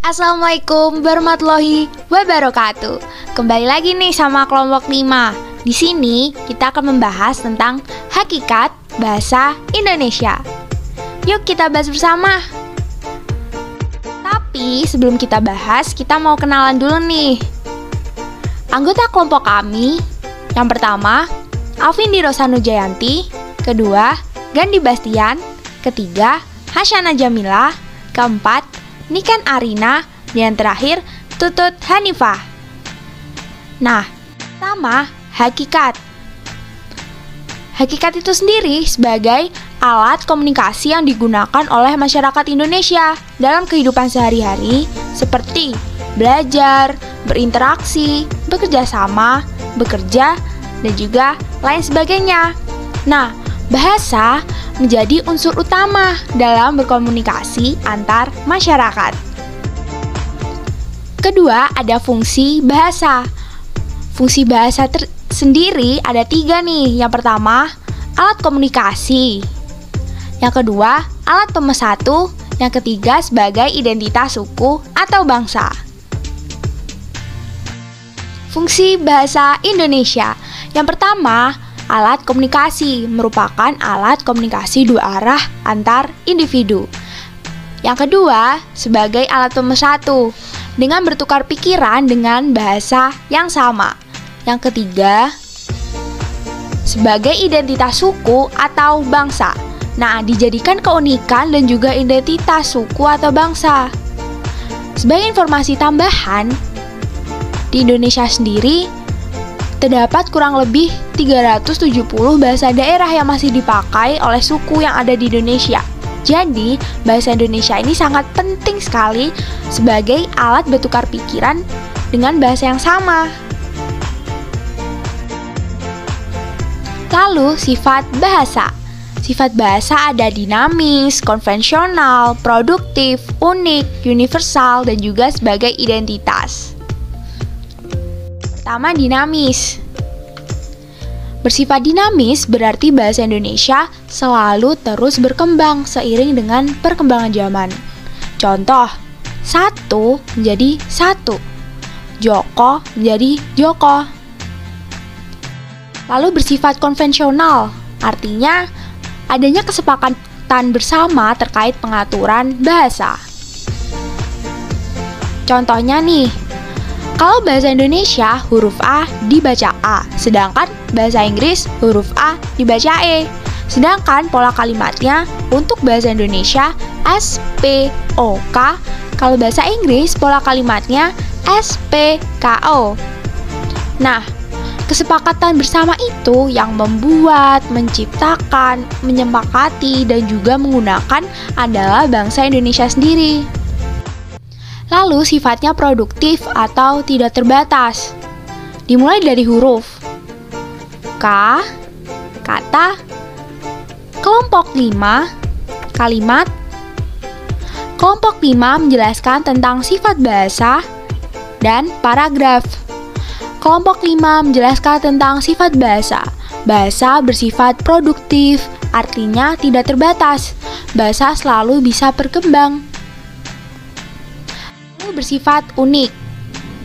Assalamualaikum warahmatullahi wabarakatuh. Kembali lagi nih sama kelompok 5. Di sini kita akan membahas tentang hakikat bahasa Indonesia. Yuk kita bahas bersama. Tapi sebelum kita bahas, kita mau kenalan dulu nih. Anggota kelompok kami, yang pertama, Alvindi Rosanu Jayanti, kedua, Gandhi Bastian, ketiga, Hasyana Jamila, keempat, Niken Arina, dan terakhir Tutut Hanifah. Nah, pertama, hakikat. Hakikat itu sendiri sebagai alat komunikasi yang digunakan oleh masyarakat Indonesia dalam kehidupan sehari-hari seperti belajar, berinteraksi, bekerja sama, bekerja, dan juga lain sebagainya. Nah, bahasa menjadi unsur utama dalam berkomunikasi antar masyarakat. Kedua, ada fungsi bahasa. Fungsi bahasa sendiri ada 3 nih. Yang pertama, alat komunikasi. Yang kedua, alat pemersatu. Yang ketiga, sebagai identitas suku atau bangsa. Fungsi bahasa Indonesia. Yang pertama, alat komunikasi merupakan alat komunikasi dua arah antar individu. Yang kedua, sebagai alat pemersatu dengan bertukar pikiran dengan bahasa yang sama. Yang ketiga, sebagai identitas suku atau bangsa. Nah, dijadikan keunikan dan juga identitas suku atau bangsa. Sebagai informasi tambahan, di Indonesia sendiri terdapat kurang lebih 370 bahasa daerah yang masih dipakai oleh suku yang ada di Indonesia. Jadi, bahasa Indonesia ini sangat penting sekali sebagai alat bertukar pikiran dengan bahasa yang sama. Lalu, sifat bahasa. Sifat bahasa ada dinamis, konvensional, produktif, unik, universal, dan juga sebagai identitas. Pertama, dinamis. Bersifat dinamis berarti bahasa Indonesia selalu terus berkembang seiring dengan perkembangan zaman. Contoh, satu menjadi satu, Joko menjadi Joko. Lalu bersifat konvensional, artinya adanya kesepakatan bersama terkait pengaturan bahasa. Contohnya nih, kalau bahasa Indonesia huruf A dibaca A, sedangkan bahasa Inggris huruf A dibaca E. Sedangkan pola kalimatnya untuk bahasa Indonesia SPOK, kalau bahasa Inggris pola kalimatnya SPKO. Nah, kesepakatan bersama itu yang membuat, menciptakan, menyepakati, dan juga menggunakan adalah bangsa Indonesia sendiri. Lalu sifatnya produktif atau tidak terbatas. Dimulai dari huruf K, kata, kelompok 5, kalimat. Kelompok 5 menjelaskan tentang sifat bahasa dan paragraf. Kelompok 5 menjelaskan tentang sifat bahasa. Bahasa bersifat produktif, artinya tidak terbatas. Bahasa selalu bisa berkembang. Bersifat unik.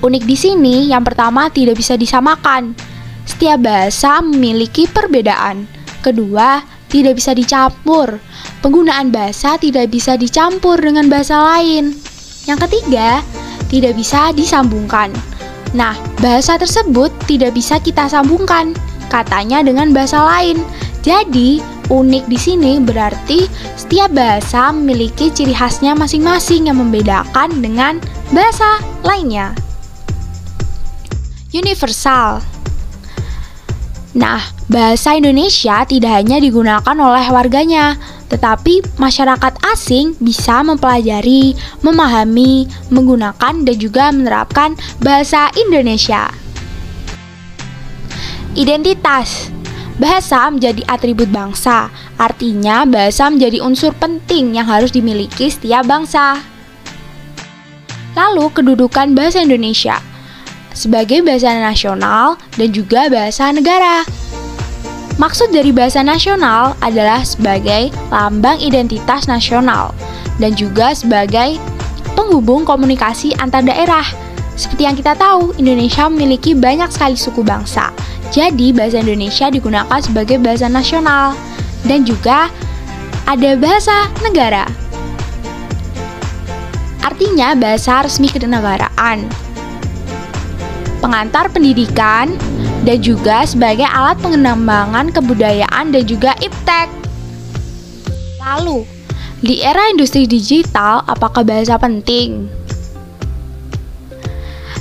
Unik di sini yang pertama tidak bisa disamakan. Setiap bahasa memiliki perbedaan. Kedua, tidak bisa dicampur. Penggunaan bahasa tidak bisa dicampur dengan bahasa lain. Yang ketiga, tidak bisa disambungkan. Nah, bahasa tersebut tidak bisa kita sambungkan katanya dengan bahasa lain. Jadi, unik di sini berarti setiap bahasa memiliki ciri khasnya masing-masing yang membedakan dengan bahasa lainnya. Universal. Nah, bahasa Indonesia tidak hanya digunakan oleh warganya, tetapi masyarakat asing bisa mempelajari, memahami, menggunakan, dan juga menerapkan bahasa Indonesia. Identitas. Bahasa menjadi atribut bangsa, artinya bahasa menjadi unsur penting yang harus dimiliki setiap bangsa. Lalu, kedudukan bahasa Indonesia sebagai bahasa nasional dan juga bahasa negara. Maksud dari bahasa nasional adalah sebagai lambang identitas nasional dan juga sebagai penghubung komunikasi antar daerah. Seperti yang kita tahu, Indonesia memiliki banyak sekali suku bangsa. Jadi, bahasa Indonesia digunakan sebagai bahasa nasional. Dan juga ada bahasa negara. Artinya bahasa resmi kenegaraan, pengantar pendidikan, dan juga sebagai alat pengembangan kebudayaan dan juga iptek. Lalu, di era industri digital, apakah bahasa penting?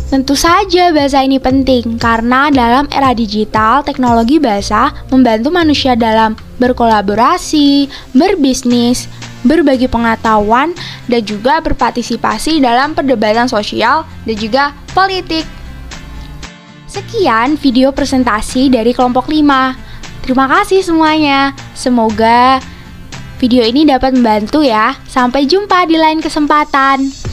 Tentu saja bahasa ini penting, karena dalam era digital, teknologi bahasa membantu manusia dalam berkolaborasi, berbisnis, berbagi pengetahuan, dan juga berpartisipasi dalam perdebatan sosial dan juga politik. Sekian video presentasi dari kelompok 5. Terima kasih semuanya. Semoga video ini dapat membantu ya. Sampai jumpa di lain kesempatan.